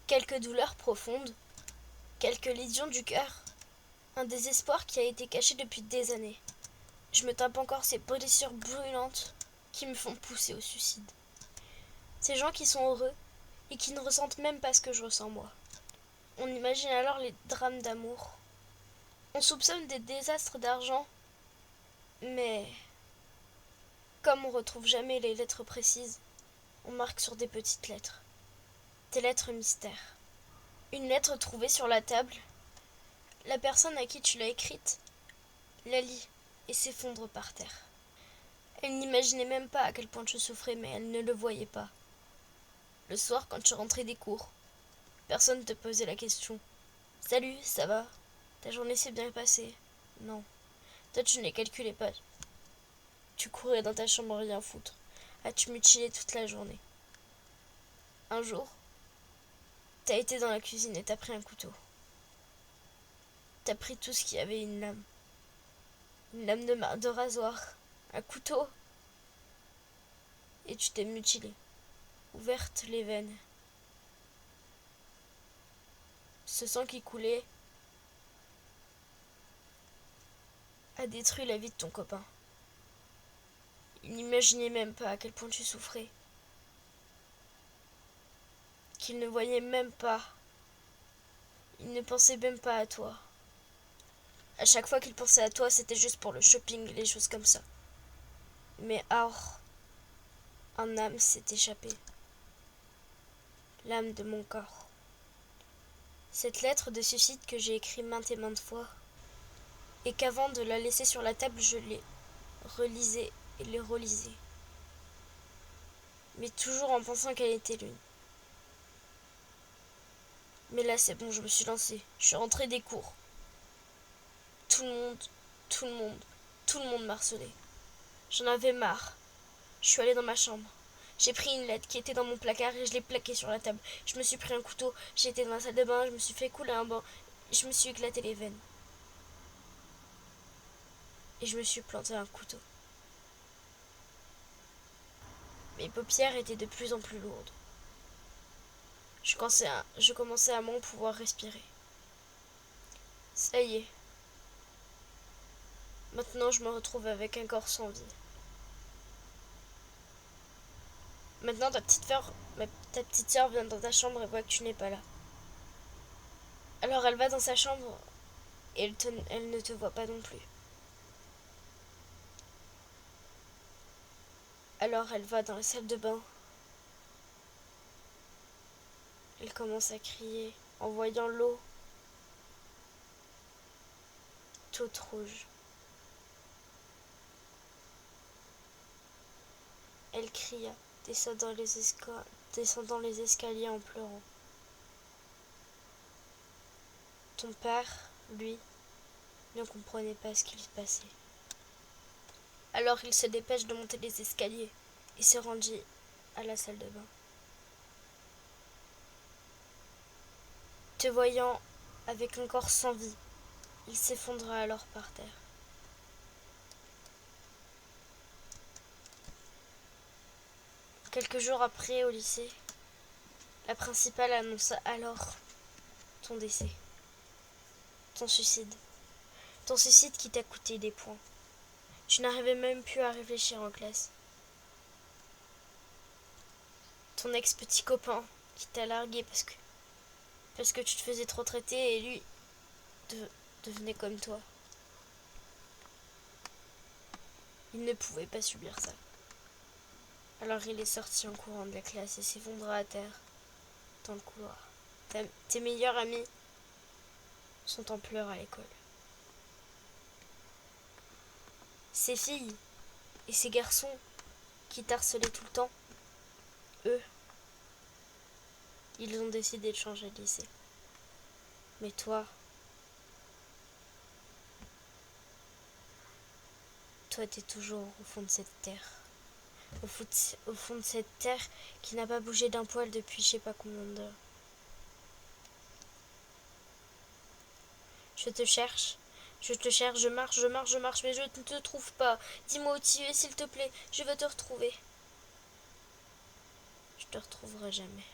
Quelques douleurs profondes, quelques lésions du cœur, un désespoir qui a été caché depuis des années. Je me tape encore ces blessures brûlantes qui me font pousser au suicide. Ces gens qui sont heureux et qui ne ressentent même pas ce que je ressens moi. On imagine alors les drames d'amour. On soupçonne des désastres d'argent, mais comme on retrouve jamais les lettres précises, on marque sur des petites lettres. Des lettres mystères. Une lettre trouvée sur la table, la personne à qui tu l'as écrite la lit et s'effondre par terre. Elle n'imaginait même pas à quel point tu souffrais, mais elle ne le voyait pas. Le soir, quand tu rentrais des cours, personne ne te posait la question. « Salut, ça va? Ta journée s'est bien passée ?» Non. Toi, tu ne calculais pas. Tu courais dans ta chambre à rien foutre, à te mutiler toute la journée. Un jour, t'as été dans la cuisine et t'as pris un couteau. T'as pris tout ce qui avait une lame. Une lame de rasoir, un couteau. Et tu t'es mutilé, ouverte les veines. Ce sang qui coulait a détruit la vie de ton copain. Il n'imaginait même pas à quel point tu souffrais. Qu'il ne voyait même pas. Il ne pensait même pas à toi. À chaque fois qu'il pensait à toi, c'était juste pour le shopping et les choses comme ça. Mais or, un âme s'est échappée. L'âme de mon corps. Cette lettre de suicide que j'ai écrite maintes et maintes fois, et qu'avant de la laisser sur la table, je l'ai relisais et les relisais. Mais toujours en pensant qu'elle était l'une. Mais là, c'est bon, je me suis lancée. Je suis rentrée des cours. Tout le monde m'harcelait. J'en avais marre. Je suis allée dans ma chambre. J'ai pris une lettre qui était dans mon placard et je l'ai plaquée sur la table. Je me suis pris un couteau. J'ai été dans la salle de bain. Je me suis fait couler un bain. Je me suis éclaté les veines. Et je me suis planté un couteau. Mes paupières étaient de plus en plus lourdes. Je commençais à m'en pouvoir respirer. Ça y est. Maintenant, je me retrouve avec un corps sans vie. Maintenant, ta petite sœur vient dans ta chambre et voit que tu n'es pas là. Alors, elle va dans sa chambre et elle ne te voit pas non plus. Alors, elle va dans la salle de bain. Elle commence à crier en voyant l'eau toute rouge. Elle cria, descendant les escaliers en pleurant. Ton père, lui, ne comprenait pas ce qu'il se passait. Alors il se dépêche de monter les escaliers et se rendit à la salle de bain. Te voyant avec un corps sans vie, il s'effondra alors par terre. Quelques jours après, au lycée, la principale annonça alors ton décès, ton suicide. Ton suicide qui t'a coûté des points. Tu n'arrivais même plus à réfléchir en classe. Ton ex-petit copain qui t'a largué parce que tu te faisais trop traiter et lui devenait comme toi. Il ne pouvait pas subir ça. Alors il est sorti en courant de la classe et s'effondra à terre dans le couloir. Tes meilleurs amis sont en pleurs à l'école. Ces filles et ces garçons qui t'harcelaient tout le temps, eux, ils ont décidé de changer de lycée. Mais toi, t'es toujours au fond de cette terre. Au fond de cette terre qui n'a pas bougé d'un poil depuis je sais pas combien d'heures. Je te cherche, je marche, mais je ne te trouve pas. Dis-moi où tu es, s'il te plaît, je veux te retrouver. Je te retrouverai jamais.